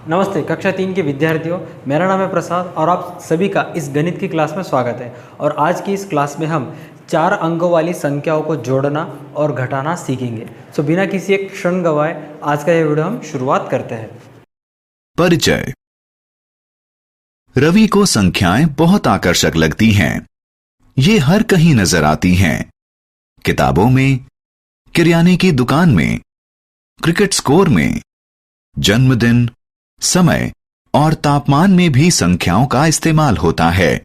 नमस्ते कक्षा 3 के विद्यार्थियों, मेरा नाम है प्रसाद और आप सभी का इस गणित की क्लास में स्वागत है। और आज की इस क्लास में हम 4 अंकों वाली संख्याओं को जोड़ना और घटाना सीखेंगे। सो बिना किसी एक क्षण गवाए आज का ये वीडियो हम शुरुआत करते हैं। परिचय। रवि को संख्याएं बहुत आकर्षक लगती हैं। ये हर कहीं नजर आती हैं। किताबों में, किराने की दुकान में, क्रिकेट स्कोर में, जन्मदिन, समय और तापमान में भी संख्याओं का इस्तेमाल होता है।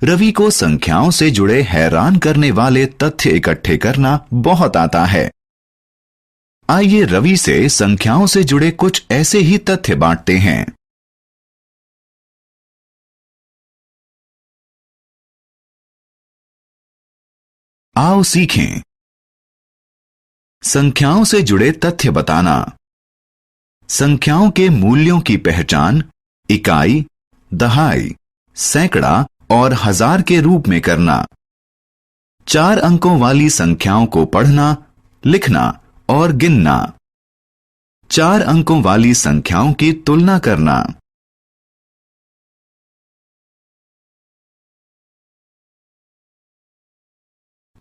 रवि को संख्याओं से जुड़े हैरान करने वाले तथ्य इकट्ठे करना बहुत आता है। आइए रवि से संख्याओं से जुड़े कुछ ऐसे ही तथ्य बांटते हैं। आओ सीखें। संख्याओं से जुड़े तथ्य बताना। संख्याओं के मूल्यों की पहचान इकाई, दहाई, सैकड़ा और हजार के रूप में करना। 4 अंकों वाली संख्याओं को पढ़ना, लिखना और गिनना। 4 अंकों वाली संख्याओं की तुलना करना।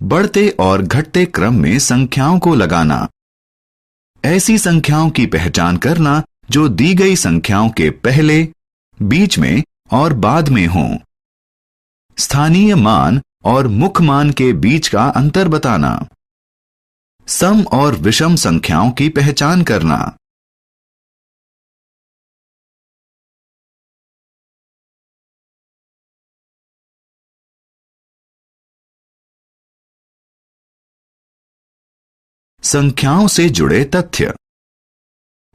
बढ़ते और घटते क्रम में संख्याओं को लगाना। ऐसी संख्याओं की पहचान करना जो दी गई संख्याओं के पहले, बीच में और बाद में हों। स्थानीय मान और मुख्य मान के बीच का अंतर बताना। सम और विषम संख्याओं की पहचान करना। संख्याओं से जुड़े तथ्य।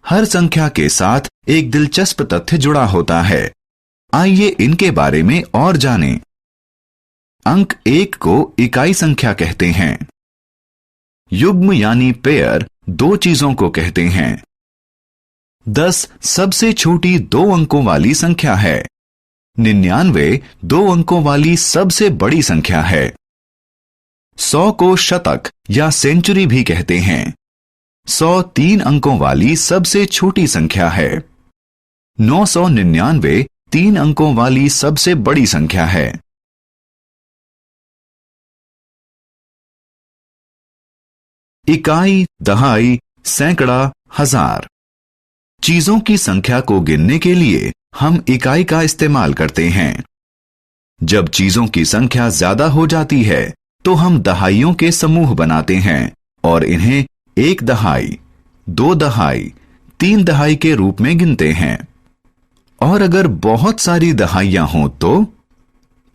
हर संख्या के साथ एक दिलचस्प तथ्य जुड़ा होता है। आइए इनके बारे में और जानें। अंक 1 को इकाई संख्या कहते हैं। युग्म यानी पेयर 2 चीजों को कहते हैं। 10 सबसे छोटी 2 अंकों वाली संख्या है। 99 2 अंकों वाली सबसे बड़ी संख्या है। 100 को शतक या सेंचुरी भी कहते हैं। 100 3 अंकों वाली सबसे छोटी संख्या है। 999 3 अंकों वाली सबसे बड़ी संख्या है। इकाई, दहाई, सैकड़ा, हजार। चीजों की संख्या को गिनने के लिए हम इकाई का इस्तेमाल करते हैं। जब चीजों की संख्या ज्यादा हो जाती है तो हम दहाइयों के समूह बनाते हैं और इन्हें 1 दहाई, 2 दहाई, 3 दहाई के रूप में गिनते हैं। और अगर बहुत सारी दहाइयां हों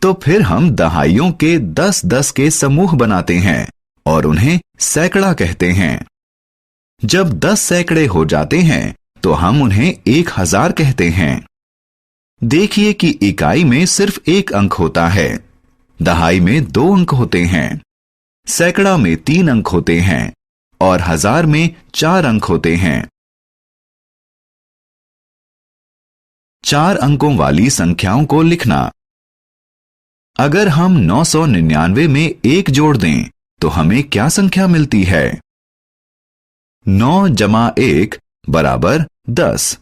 तो फिर हम दहाइयों के 10-10 के समूह बनाते हैं और उन्हें सैकड़ा कहते हैं। जब 10 सैकड़े हो जाते हैं तो हम उन्हें 1000 कहते हैं। देखिए कि इकाई में सिर्फ 1 अंक होता है, दहाई में 2 अंक होते हैं, सैकड़ा में 3 अंक होते हैं और हजार में 4 अंक होते हैं। 4 अंकों वाली संख्याओं को लिखना। अगर हम 999 में 1 जोड़ दें तो हमें क्या संख्या मिलती है? 9 जमा 1 बराबर 10।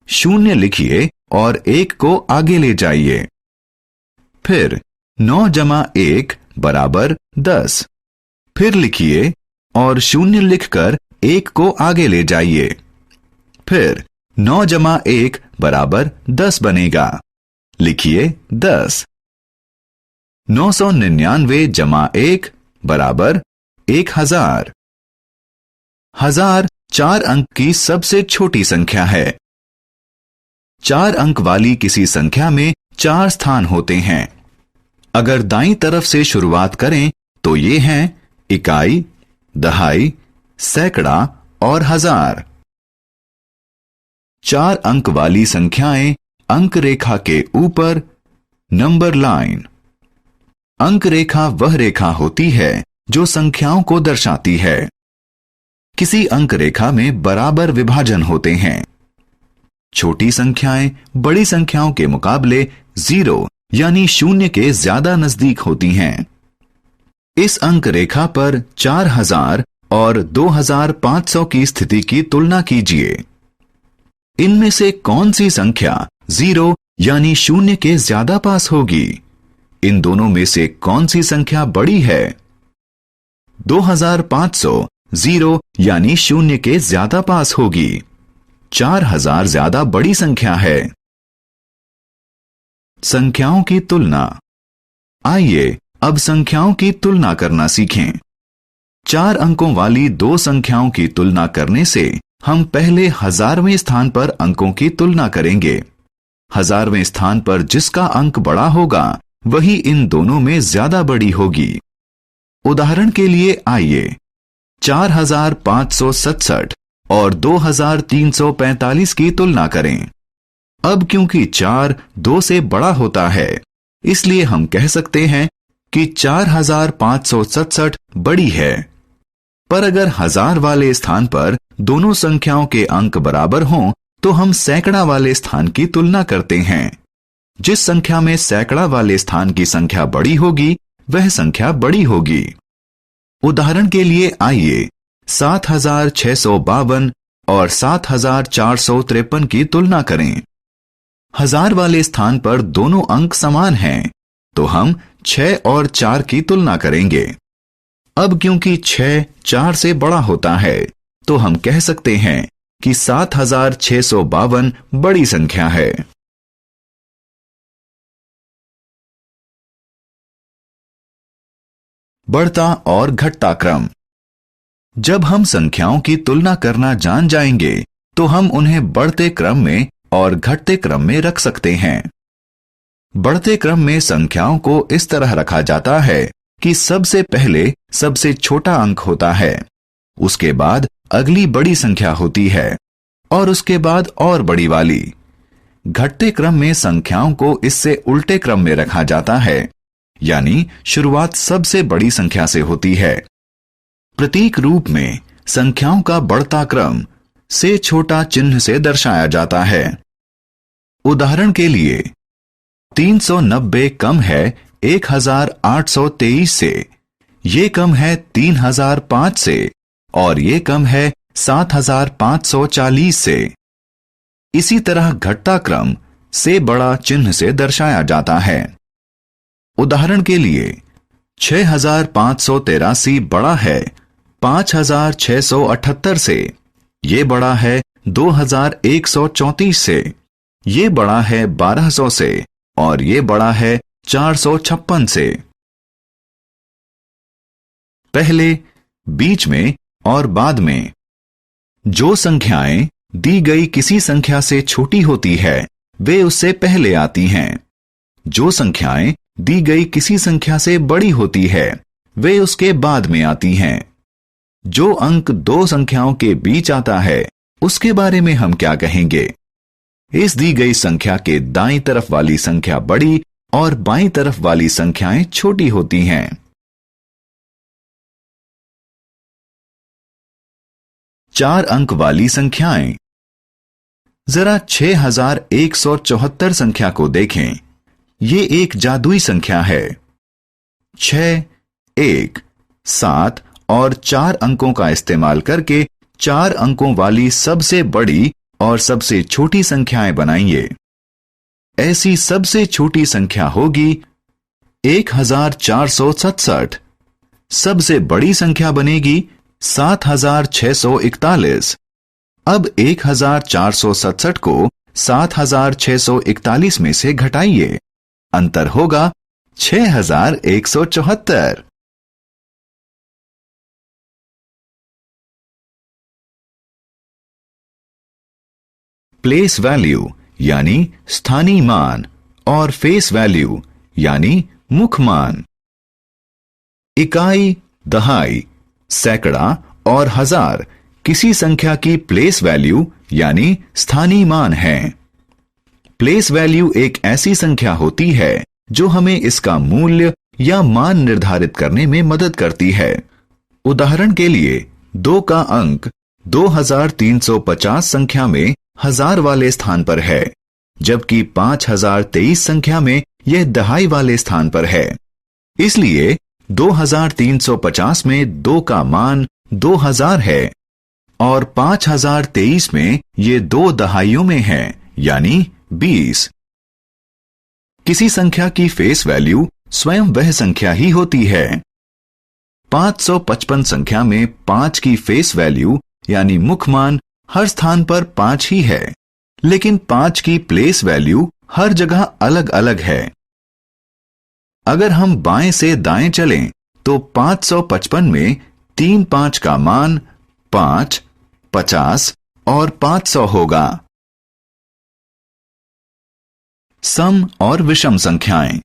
0 लिखिए और 1 को आगे ले जाइए। फिर 9 जमा 1 बराबर 10। फिर लिखिए और 0 लिखकर 1 को आगे ले जाइए। फिर 9 जमा 1 बराबर 10 बनेगा। लिखिए 10। 999 जमा 1 बराबर 1000। 1000 4 अंक की सबसे छोटी संख्या है। 4 अंक वाली किसी संख्या में 4 स्थान होते हैं। अगर दाईं तरफ से शुरुआत करें तो ये हैं इकाई, दहाई, सैकड़ा और हजार। 4 अंक वाली संख्याएं अंक रेखा के ऊपर, नंबर लाइन। अंक रेखा वह रेखा होती है जो संख्याओं को दर्शाती है। किसी अंक रेखा में बराबर विभाजन होते हैं। छोटी संख्याएं बड़ी संख्याओं के मुकाबले 0 यानी 0 के ज्यादा नजदीक होती हैं। इस अंक रेखा पर 4000 और 2500 की स्थिति की तुलना कीजिए। इनमें से कौन सी संख्या 0 यानी 0 के ज्यादा पास होगी? इन दोनों में से कौन सी संख्या बड़ी है? 2500 0 यानी 0 के ज्यादा पास होगी। 4000 ज्यादा बड़ी संख्या है। संख्याओं की तुलना। आइए अब संख्याओं की तुलना करना सीखें। 4 अंकों वाली दो संख्याओं की तुलना करने से हम पहले 1000वें स्थान पर अंकों की तुलना करेंगे। 1000वें स्थान पर जिसका अंक बड़ा होगा वही इन दोनों में ज्यादा बड़ी होगी। उदाहरण के लिए आइए 4567 और 2345 की तुलना करें। अब क्योंकि 4 2 से बड़ा होता है, इसलिए हम कह सकते हैं कि 4567 बड़ी है। पर अगर 1000 वाले स्थान पर दोनों संख्याओं के अंक बराबर हों तो हम सैकड़ा वाले स्थान की तुलना करते हैं। जिस संख्या में सैकड़ा वाले स्थान की संख्या बड़ी होगी वह संख्या बड़ी होगी। उदाहरण के लिए आइए 7652 और 7453 की तुलना करें। 1000 वाले स्थान पर दोनों अंक समान हैं, तो हम 6 और 4 की तुलना करेंगे। अब क्योंकि 6 4 से बड़ा होता है, तो हम कह सकते हैं कि 7652 बड़ी संख्या है। बढ़ता और घटता क्रम। जब हम संख्याओं की तुलना करना जान जाएंगे तो हम उन्हें बढ़ते क्रम में और घटते क्रम में रख सकते हैं। बढ़ते क्रम में संख्याओं को इस तरह रखा जाता है कि सबसे पहले सबसे छोटा अंक होता है, उसके बाद अगली बड़ी संख्या होती है और उसके बाद और बड़ी वाली। घटते क्रम में संख्याओं को इससे उल्टे क्रम में रखा जाता है, यानी शुरुआत सबसे बड़ी संख्या से होती है। प्रतीक रूप में संख्याओं का बढ़ता क्रम से छोटा चिन्ह से दर्शाया जाता है। उदाहरण के लिए 390 कम है 1823 से, ये कम है 3005 से और ये कम है 7540 से। इसी तरह घटता क्रम से बड़ा चिन्ह से दर्शाया जाता है। उदाहरण के लिए 6583 बड़ा है 5678 से, ये बड़ा है 2134 से, ये बड़ा है 1200 से और ये बड़ा है 456 से। पहले, बीच में और बाद में। जो संख्याएं दी गई किसी संख्या से छोटी होती है वे उससे पहले आती हैं। जो संख्याएं दी गई किसी संख्या से बड़ी होती है वे उसके बाद में आती हैं। जो अंक दो संख्याओं के बीच आता है उसके बारे में हम क्या कहेंगे? इस दी गई संख्या के दाईं तरफ वाली संख्या बड़ी और बाईं तरफ वाली संख्याएं छोटी होती हैं। चार अंक वाली संख्याएं। जरा 6174 संख्या को देखें। ये एक जादुई संख्या है। 6, 1, 7 और 4 अंकों का इस्तेमाल करके 4 अंकों वाली सबसे बड़ी और सबसे छोटी संख्याएं बनाइए। ऐसी सबसे छोटी संख्या होगी 1467। सबसे बड़ी संख्या बनेगी 7641। अब 1467 को 7641 में से घटाइए। अंतर होगा 6174। प्लेस वैल्यू यानी स्थानीय मान और फेस वैल्यू यानी मुख मान। इकाई, दहाई, सैकड़ा और हजार किसी संख्या की प्लेस वैल्यू यानी स्थानीय मान है। प्लेस वैल्यू एक ऐसी संख्या होती है जो हमें इसका मूल्य या मान निर्धारित करने में मदद करती है। उदाहरण के लिए 2 का अंक 2350 संख्या में 1000 वाले स्थान पर है, जबकि 5023 संख्या में यह दहाई वाले स्थान पर है। इसलिए 2350 में 2 का मान 2000 है और 5023 में ये 2 दहाइयों में है, यानी 20। किसी संख्या की फेस वैल्यू स्वयं वह संख्या ही होती है। 555 संख्या में 5 की फेस वैल्यू यानी मुख मान हर स्थान पर 5 ही है, लेकिन 5 की प्लेस वैल्यू हर जगह अलग अलग है। अगर हम बाएं से दाएं चलें तो 555 में 3 5 का मान 5, 50 और 500 होगा। सम और विषम संख्याएं।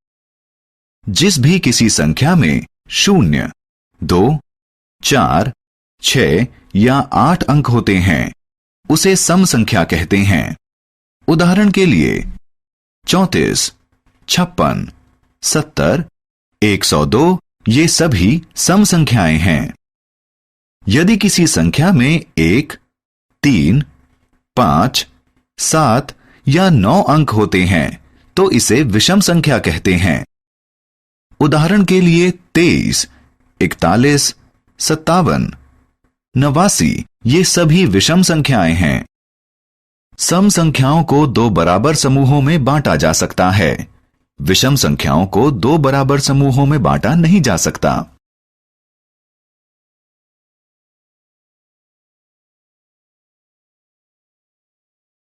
जिस भी किसी संख्या में 0, 2, 4, 6 या 8 अंक होते हैं उसे सम संख्या कहते हैं। उदाहरण के लिए 34, 56, 70, 102 ये सभी सम संख्याएं हैं। यदि किसी संख्या में 1, 3, 5, 7 या 9 अंक होते हैं तो इसे विषम संख्या कहते हैं। उदाहरण के लिए 23, 41, 57, 89 ये सभी विषम संख्याएं हैं। सम संख्याओं को 2 बराबर समूहों में बांटा जा सकता है। विषम संख्याओं को 2 बराबर समूहों में बांटा नहीं जा सकता।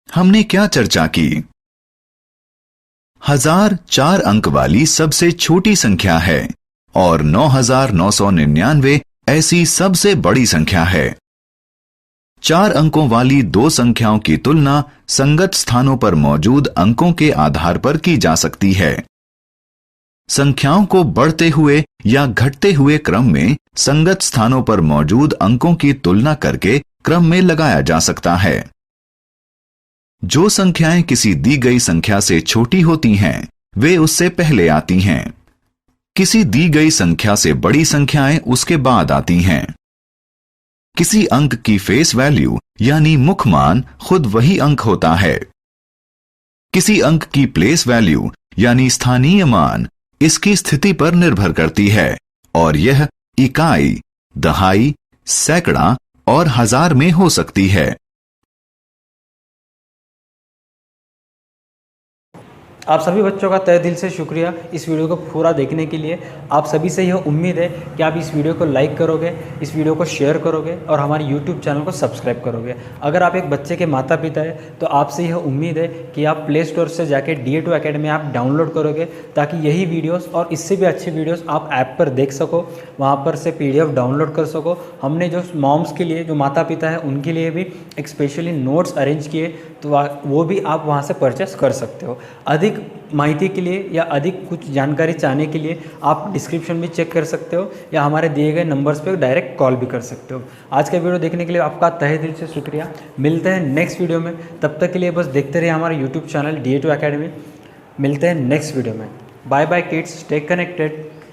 हमने क्या चर्चा की? 1000 4 अंक वाली सबसे छोटी संख्या है और 9999 ऐसी सबसे बड़ी संख्या है। 4 अंकों वाली 2 संख्याओं की तुलना संगत स्थानों पर मौजूद अंकों के आधार पर की जा सकती है। संख्याओं को बढ़ते हुए या घटते हुए क्रम में संगत स्थानों पर मौजूद अंकों की तुलना करके क्रम में लगाया जा सकता है। जो संख्याएं किसी दी गई संख्या से छोटी होती हैं, वे उससे पहले आती हैं। किसी दी गई संख्या से बड़ी संख्याएं उसके बाद आती हैं। किसी अंक की फेस वैल्यू यानी मुख मान खुद वही अंक होता है। किसी अंक की प्लेस वैल्यू यानी स्थानीय मान इसकी स्थिति पर निर्भर करती है और यह इकाई, दहाई, सैकड़ा और हजार में हो सकती है। आप सभी बच्चों का तहे दिल से शुक्रिया इस वीडियो को पूरा देखने के लिए। आप सभी से यह उम्मीद है कि आप इस वीडियो को लाइक करोगे, इस वीडियो को शेयर करोगे और हमारे YouTube चैनल को सब्सक्राइब करोगे। अगर आप एक बच्चे के माता पिता है तो आपसे यह उम्मीद है कि आप प्ले स्टोर से जाके DA2 अकेडमी आप डाउनलोड करोगे ताकि यही वीडियोस और इससे भी अच्छे वीडियोस आप ऐप पर देख सको, वहाँ पर से PDF डाउनलोड कर सको। हमने जो मॉम्स के लिए, जो माता पिता है उनके लिए भी एक स्पेशली नोट्स अरेंज किए, तो वो भी आप वहाँ से परचेस कर सकते हो। अधिक माहिती के लिए या अधिक कुछ जानकारी चाहने के लिए आप डिस्क्रिप्शन भी चेक कर सकते हो या हमारे दिए गए नंबर्स पे डायरेक्ट कॉल भी कर सकते हो। आज का वीडियो देखने के लिए आपका तहे दिल से शुक्रिया। मिलते हैं नेक्स्ट वीडियो में, तब तक के लिए बस देखते रहिए हमारे YouTube चैनल DA2 अकेडमी। मिलते हैं नेक्स्ट वीडियो में। Bye bye kids, stay connected.